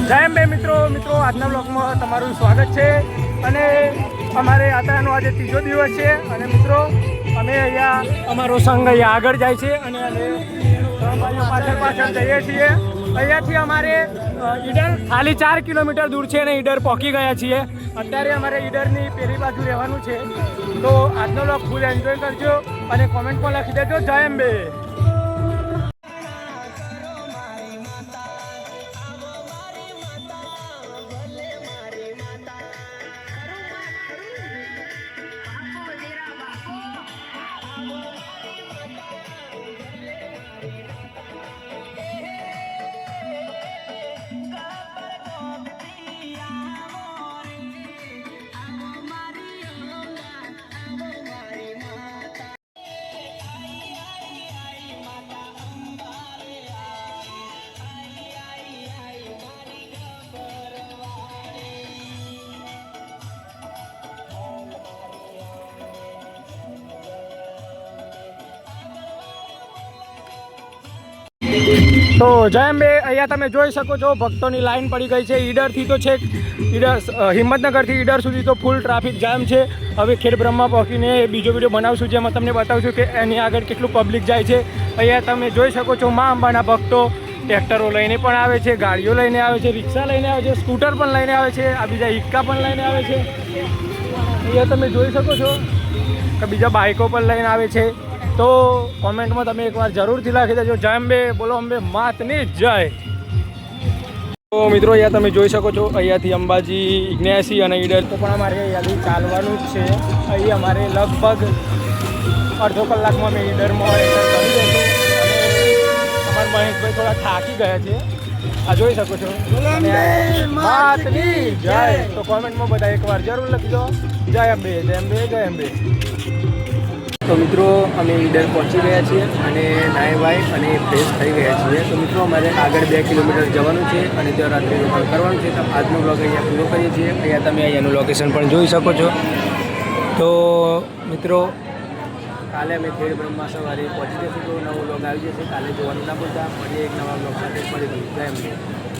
જય અંબે મિત્રો આજના બ્લોગમાં તમારું સ્વાગત છે અને અમારે યાત્રાનો આજે ત્રીજો દિવસ છે અને મિત્રો અમે અહીંયા અમારો સંઘ અહીંયા આગળ જાય છે અને અમે પાછળ જઈએ છીએ। અહીંયાથી અમારે ઈડર ખાલી 4 કિલોમીટર દૂર છે અને ઈડર પહોંચી ગયા છીએ। અત્યારે અમારે ઈડરની પેલી બાજુ રહેવાનું છે, તો આજનો બ્લોગ ફૂલ એન્જોય કરજો અને કોમેન્ટમાં લખી દેજો જય અંબે। તો જય અંબે। અહીંયા તમે જોઈ શકો છો ભક્તોની લાઈન પડી ગઈ છે। ઈડરથી તો છેક હિંમતનગરથી ઈડર સુધી તો ફૂલ ટ્રાફિક જામ છે। હવે ખેડબ્રહ્મા પહોંચીને બીજો વિડીયો બનાવશું જેમાં તમને બતાવશું કે એની આગળ કેટલું પબ્લિક જાય છે। અહીંયા તમે જોઈ શકો છો મા અંબાના ભક્તો ટ્રેક્ટરો લઈને પણ આવે છે, ગાડીઓ લઈને આવે છે, રિક્ષા લઈને આવે છે, સ્કૂટર પણ લઈને આવે છે, આ બીજા હિક્કા પણ લઈને આવે છે। અહીંયા તમે જોઈ શકો છો કે બીજા બાઇકો પણ લઈને આવે છે। તો કોમેન્ટમાં તમે એકવાર જરૂરથી લખી દેજો જય અંબે, બોલો અંબે માતની જય। તો મિત્રો અહીંયા તમે જોઈ શકો છો અહીંયાથી અંબાજી 79 અને ઈડર તો પણ અમારે અહીંયાથી ચાલવાનું જ છે। અહીં અમારે લગભગ અડધો કલાકમાં અમે ઈડરમાં એન્ટર કરી દઈશું અને અમારા મહેશભાઈ થોડા થાકી ગયા છે, આ જોઈ શકો છો માતની જય। તો કોમેન્ટમાં બધા એકવાર જરૂર લખી દો જય અંબે, જય અંબે, જય અંબે। તો મિત્રો અમે ઈડર પહોંચી ગયા છીએ અને નાયભાઈ અને ફ્રેશ થઈ ગયા છીએ। તો મિત્રો અમારે આગળ 2 કિલોમીટર જવાનું છે અને ત્યાં રાત્રે રોકાણ કરવાનું છે। તો આજનો બ્લોગ અહીંયા પૂરો કરીએ છીએ। અહીંયા તમે અહીંયાનું લોકેશન પણ જોઈ શકો છો। તો મિત્રો કાલે અમે ખેડબ્રહ્મા સવારે પહોંચી જઈશું, તો નવો બ્લોગ આવી જશે, કાલે જોવાનું ના ભૂલતા। મળીએ એક નવા બ્લોગ સાથે, ફરી જય અંબે।